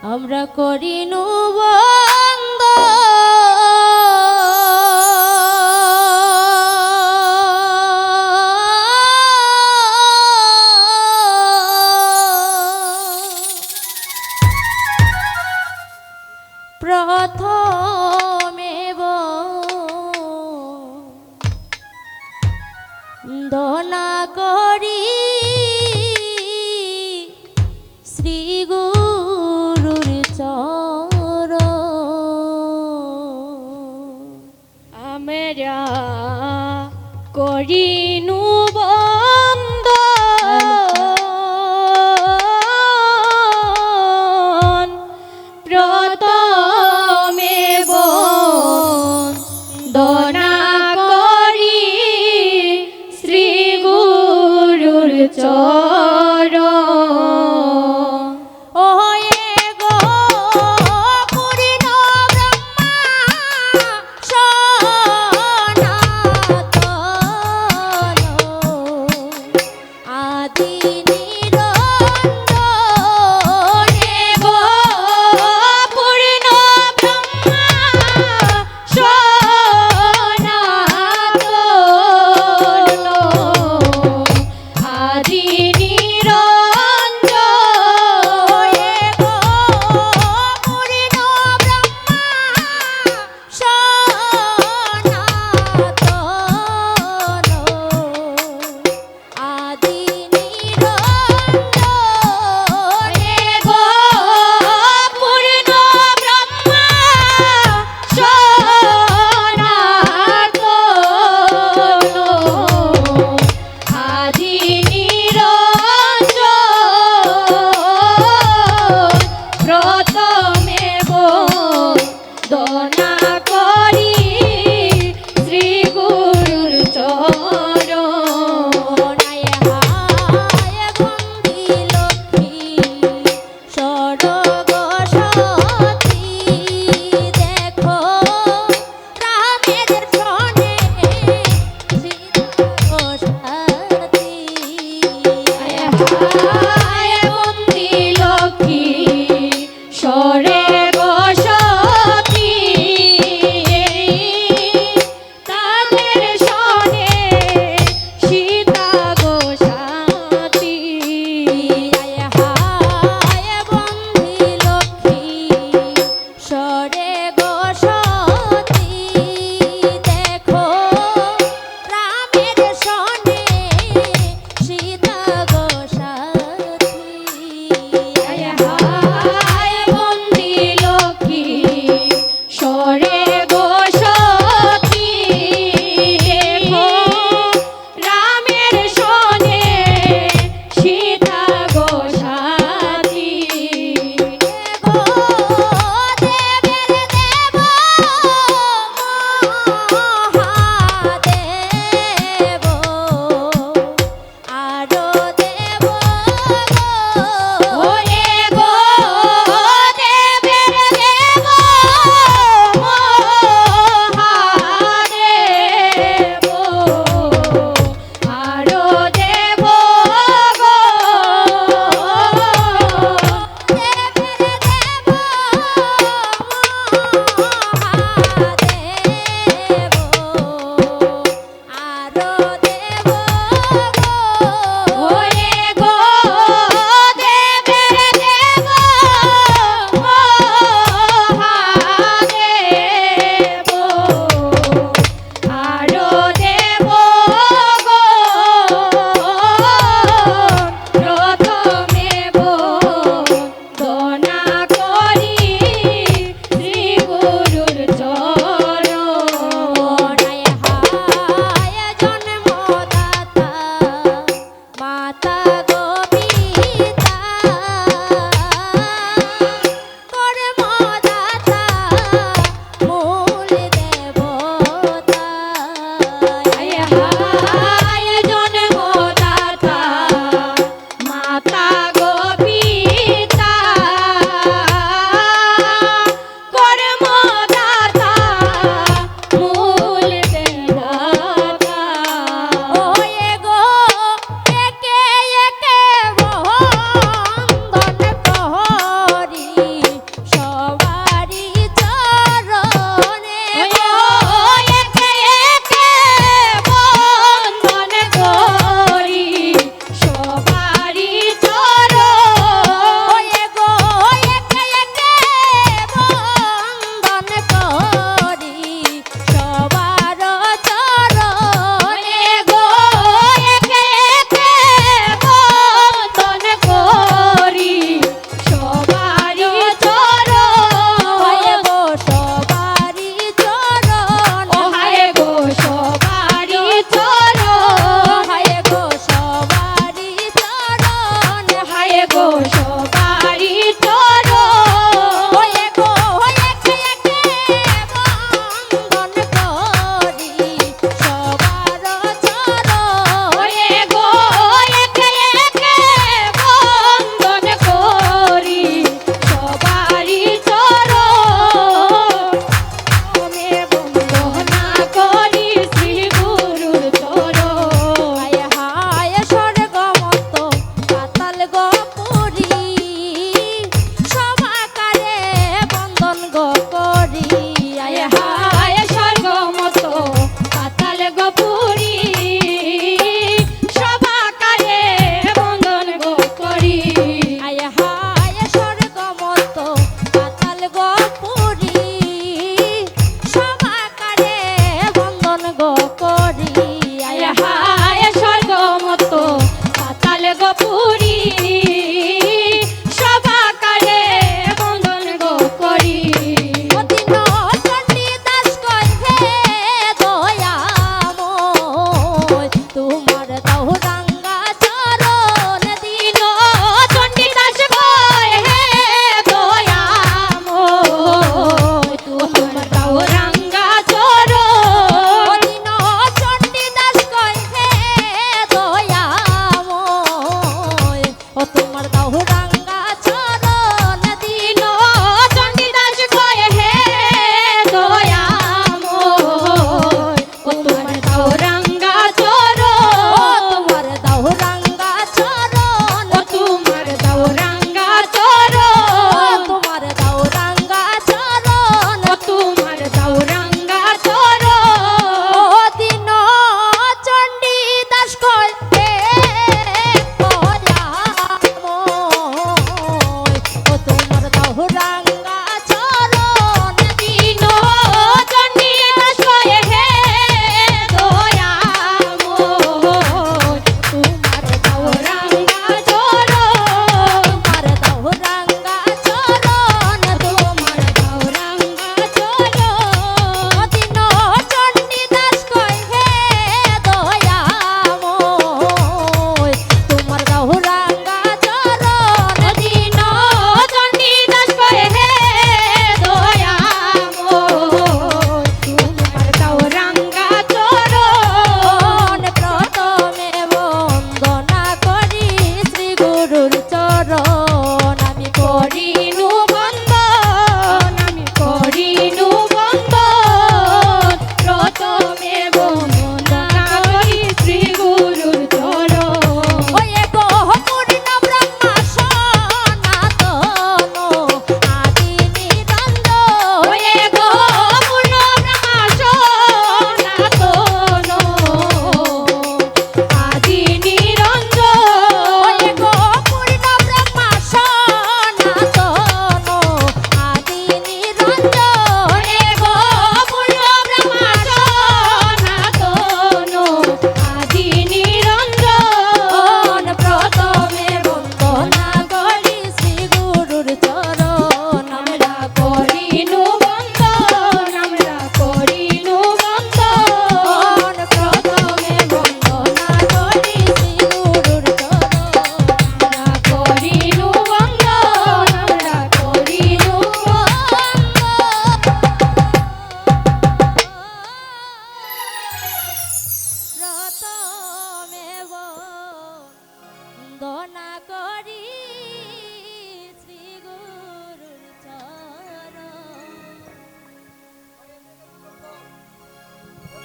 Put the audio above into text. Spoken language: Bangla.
আমরা করিনু বন্ধ প্রথমে বন্দনা করি শ্রী গুরুর চরণ আমরা করিনু বন্ধ প্রথমে বন্দনা করি শ্রী গুরুর চরণ গো সবারই চরণ ওয়ে গো একে একে বন্দন করি সবার চরণ ওরে গো একে একে বন্দন করি সবারই চরণ আমি বন্দনা করি শ্রী গুরুর চরণ হায় হায় স্বর্গমত পাতাল গো পুরী সবাকারে বন্দন গো করি আয় হায় স্বর্গমত পাতাল গপুরি সবাকারে বন্দন গো করি হায় হায় স্বর্গমত পাতাল গো পুরী সবাকারে বন্দন গো করি আয় হায় স্বর্গমত পাতাল গপুরি সবাকারে বন্দন গো করি অদিন চণ্ডী দাস কয় হে দয়াময় তোমার দৌরাঙ্গা চরণ দিন চণ্ডীদাস কয় হে দয়াময় তোমার গৌরাঙ্গা চরণ অদিন চণ্ডী দাস কয় হে দয়াময় ও তোমার দৌরাঙ্গা চরণ দিন চণ্ডীদাস কয় হে দয়াময় ও তোমার গৌরাঙ্গা ও চরণ তোমার দৌরাঙ্গা চরণ ও তোমার গৌরাঙ্গা ও চরণ তোমার দৌরাঙ্গা চরণ ও তোমার গৌরাঙ্গা চরণ অদিন চণ্ডী দাস কয় হে দয়াময় ও তোমার দৌরাঙ্গা চরণ দিন চণ্ডীদাস কয় হে দয়াময় তোমার গৌরাঙ্গা চরণ তোমার দৌরাঙ্গা চরণ তোমার গৌরাঙ্গা চরণ অদিন চণ্ডী দাস কয় হে দয়াময় তোমার দৌরাঙ্গা চরণ দিন চণ্ডীদাস কয় হে দয়াময় তোমার গৌরাঙ্গা চরণ প্রথমে বন্দনা করি শ্রী গুরুর চরণ আমি করি করিনু বন্দন আমি করিনু বন্দন প্রথমে বন্দনা করি শ্রী গুরুর চরণ ওয়ে গো পূর্ণ ব্রহ্মা সনাতন আদি নিরঞ্জন ওয়ে গো পূর্ণ ব্রহ্মা সনাতন আদি নিরঞ্জন ওয়ে গো পূর্ণ ব্রহ্মা সনাতন আদি নিরঞ্জন ওরে গো পূর্ণ ব্রহ্মা সনাতন আদি নিরঞ্জন প্রথমে বন্দনা করি শ্রী গুরুর চরণ আমরা করিনু বন্দন আমরা করিনু বন্দন প্রথমে বন্দনা করি শ্রী গুরুর চরণ আমরা করিনু বন্দন আমরা করিনু রতন